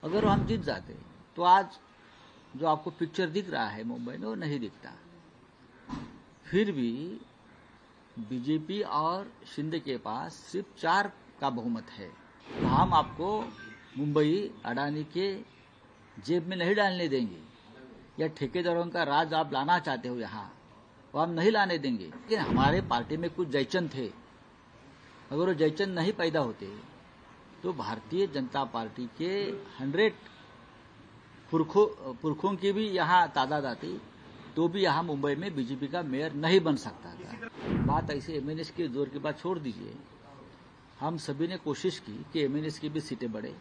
अगर हम जीत जाते तो आज जो आपको पिक्चर दिख रहा है मुंबई में वो नहीं दिखता। फिर भी बीजेपी और शिंदे के पास सिर्फ 4 का बहुमत है। तो हम आपको मुंबई अडानी के जेब में नहीं डालने देंगे, या ठेकेदारों का राज आप लाना चाहते हो यहाँ, वो हम नहीं लाने देंगे। लेकिन हमारे पार्टी में कुछ जयचंद थे, अगर वो जयचंद नहीं पैदा होते तो भारतीय जनता पार्टी के 100 पुरखों की भी यहाँ तादाद आती, तो भी यहाँ मुंबई में बीजेपी का मेयर नहीं बन सकता था। बात ऐसे एमएनएस के जोर की बात छोड़ दीजिए। हम सभी ने कोशिश की कि एमएनएस की भी सीटें बढ़े।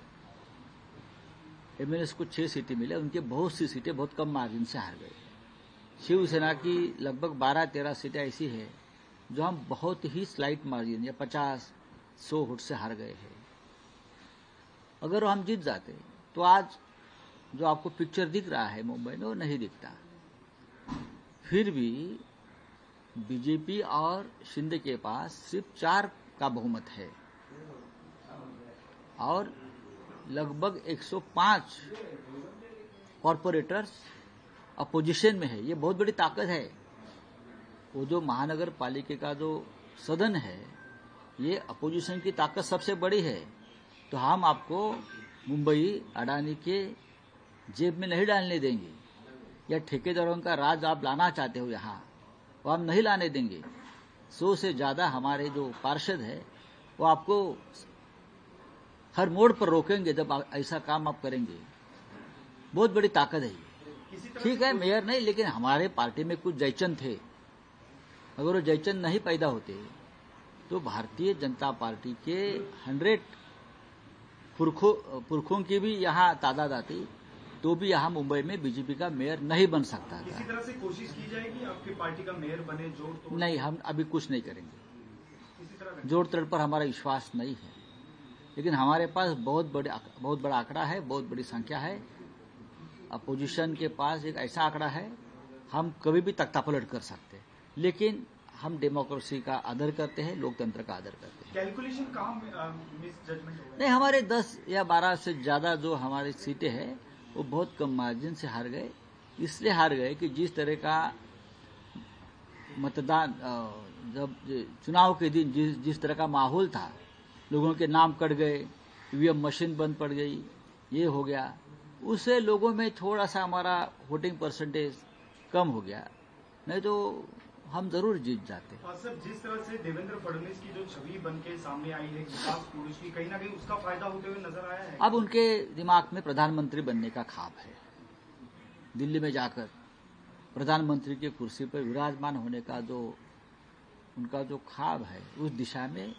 एमएनएस को 6 सीटें मिले, उनके बहुत सी सीटें बहुत कम मार्जिन से हार गए। शिवसेना की लगभग 12-13 सीटें ऐसी है जो हम बहुत ही स्लाइट मार्जिन या 50-100 वोट से हार गए हैं। अगर हम जीत जाते तो आज जो आपको पिक्चर दिख रहा है मुंबई में वो नहीं दिखता। फिर भी बीजेपी और शिंदे के पास सिर्फ 4 का बहुमत है और लगभग 105 कॉरपोरेटर्स अपोजिशन में है। ये बहुत बड़ी ताकत है। वो जो महानगर पालिका का जो सदन है, ये अपोजिशन की ताकत सबसे बड़ी है। तो हम आपको मुंबई अडानी के जेब में नहीं डालने देंगे, या ठेकेदारों का राज आप लाना चाहते हो यहाँ, वो हम नहीं लाने देंगे। 100 से ज्यादा हमारे जो पार्षद है वो आपको हर मोड़ पर रोकेंगे जब ऐसा काम आप करेंगे। बहुत बड़ी ताकत है ये। ठीक है, मेयर नहीं, लेकिन हमारे पार्टी में कुछ जयचंद थे, अगर वो जयचंद नहीं पैदा होते तो भारतीय जनता पार्टी के 100 पुरखों की भी यहाँ तादाद आती, तो भी यहाँ मुंबई में बीजेपी का मेयर नहीं बन सकता था। किसी तरह से कोशिश की जाएगी आपकी पार्टी का मेयर बने, जोड़ तोड़? नहीं, हम अभी कुछ नहीं करेंगे। किसी तरह जोड़ तोड़ पर हमारा विश्वास नहीं है, लेकिन हमारे पास बहुत बड़ा आंकड़ा है, बहुत बड़ी संख्या है। अपोजिशन के पास एक ऐसा आंकड़ा है, हम कभी भी तख्तापलट कर सकते हैं, लेकिन हम डेमोक्रेसी का आदर करते हैं, लोकतंत्र का आदर करते हैं। कैलकुलेशन कहाँ मिस जजमेंट होगा? नहीं, हमारे 10 या 12 से ज्यादा जो हमारी सीटें हैं वो बहुत कम मार्जिन से हार गए। इसलिए हार गए कि जिस तरह का मतदान जब चुनाव के दिन जिस तरह का माहौल था, लोगों के नाम कट गए, ईवीएम मशीन बंद पड़ गई, ये हो गया, उससे लोगों में थोड़ा सा हमारा वोटिंग परसेंटेज कम हो गया। नहीं तो हम जरूर जीत जाते। और सर, जिस तरह से देवेंद्र फडणवीस की जो छवि बन के सामने आई है विकास पुरुष की, कहीं ना कहीं उसका फायदा होते हुए नजर आया है। अब उनके दिमाग में प्रधानमंत्री बनने का ख्वाब है। दिल्ली में जाकर प्रधानमंत्री की कुर्सी पर विराजमान होने का जो उनका जो ख्वाब है, उस दिशा में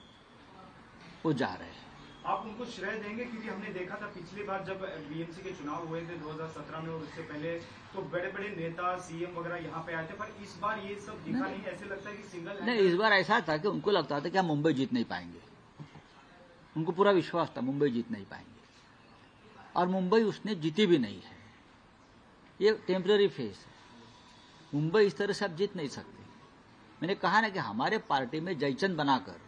वो जा रहे हैं। आप उनको श्रेय देंगे? क्योंकि हमने देखा था पिछली बार जब बीएमसी के चुनाव हुए थे 2017 में, और उससे पहले तो बड़े बड़े नेता सीएम वगैरह यहाँ पे आए थे, पर इस बार ये सब दिखा नहीं। ऐसे लगता है कि सिंगल नहीं, इस बार ऐसा था कि उनको लगता था कि हम मुंबई जीत नहीं पाएंगे। उनको पूरा विश्वास था मुंबई जीत नहीं पाएंगे, और मुंबई उसने जीती भी नहीं है। ये टेम्पररी फेस है। मुंबई इस तरह से आप जीत नहीं सकते। मैंने कहा ना कि हमारे पार्टी में जयचंद बनाकर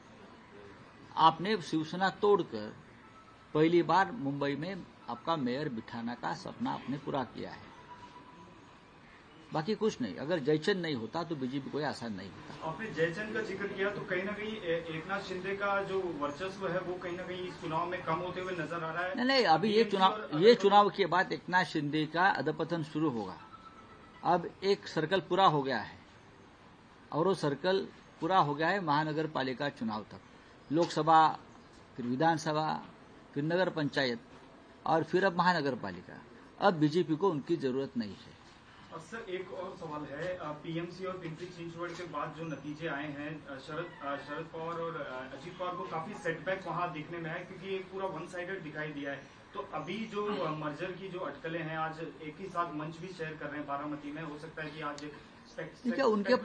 आपने शिवसेना तोड़कर पहली बार मुंबई में आपका मेयर बिठाने का सपना आपने पूरा किया है। बाकी कुछ नहीं। अगर जयचंद नहीं होता तो बीजेपी कोई आसान नहीं होता। आपने जयचंद का जिक्र किया तो कहीं ना कहीं एकनाथ शिंदे का जो वर्चस्व है वो कहीं ना कहीं इस चुनाव में कम होते हुए नजर आ रहा है। नहीं, अभी ये चुनाव के बाद एकनाथ शिंदे का अधपतन शुरू होगा। अब एक सर्कल पूरा हो गया है, और वो सर्कल पूरा हो गया है महानगर पालिका चुनाव तक। लोकसभा, फिर विधानसभा, फिर नगर पंचायत, और फिर अब महानगर पालिका। अब बीजेपी को उनकी जरूरत नहीं है। और सर, एक और सवाल है, पीएमसी और पिंपरी चिंचवड के बाद जो नतीजे आए हैं, शरद पवार और अजीत पवार को काफी सेटबैक वहां देखने में आया, क्योंकि एक पूरा वन साइडेड दिखाई दिया है। तो अभी जो मर्जर की जो अटकलें हैं, आज एक ही साथ मंच भी शेयर कर रहे हैं बारामती में। हो सकता है कि आज देखिए, उनके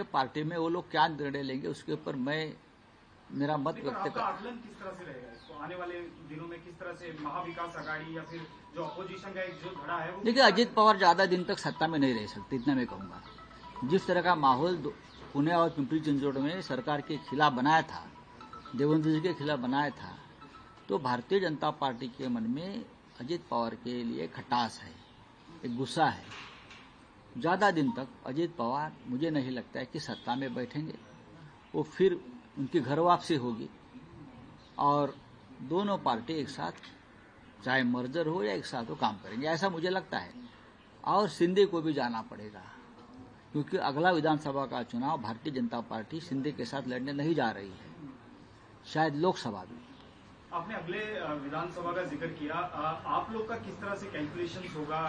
पार्टी में वो लोग क्या निर्णय लेंगे उसके ऊपर मेरा मत व्यक्त कर। आकलन किस तरह से रहेगा इसको आने वाले दिनों में? किस तरह से महाविकास आघाड़ी या फिर जो अपोजिशन का एक जो धड़ा है वो? देखिए, अजीत पवार ज्यादा दिन तक सत्ता में नहीं रह सकते, इतना मैं कहूंगा। जिस तरह का माहौल पुणे और पिंपरी चिंचवड में सरकार के खिलाफ बनाया था, देवेंद्र जी के खिलाफ बनाया था, तो भारतीय जनता पार्टी के मन में अजीत पवार के लिए खटास है, एक गुस्सा है। ज्यादा दिन तक अजीत पवार मुझे नहीं लगता है कि सत्ता में बैठेंगे। वो फिर उनकी घर वापसी होगी और दोनों पार्टी एक साथ, चाहे मर्जर हो या एक साथ वो काम करेंगे, ऐसा मुझे लगता है। और सिंधे को भी जाना पड़ेगा, क्योंकि अगला विधानसभा का चुनाव भारतीय जनता पार्टी सिंधे के साथ लड़ने नहीं जा रही है, शायद लोकसभा भी। आपने अगले विधानसभा का जिक्र किया, आप लोग का किस तरह से कैलकुलेशन होगा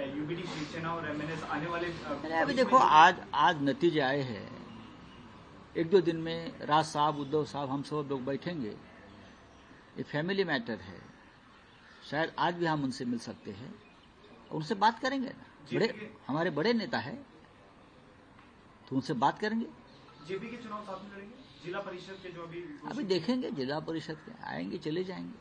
यूबीडी शिवसेना और एमएनएस आने वाले अभी देखो, आज नतीजे आए हैं। एक दो दिन में राज साहब, उद्धव साहब, हम सब लोग बैठेंगे। ये फैमिली मैटर है, शायद आज भी हम उनसे मिल सकते हैं, उनसे बात करेंगे ना। हमारे बड़े नेता है तो उनसे बात करेंगे। जेपी के चुनाव साथ में लड़ेंगे, जिला परिषद के जो अभी देखेंगे, जिला परिषद के आएंगे चले जाएंगे।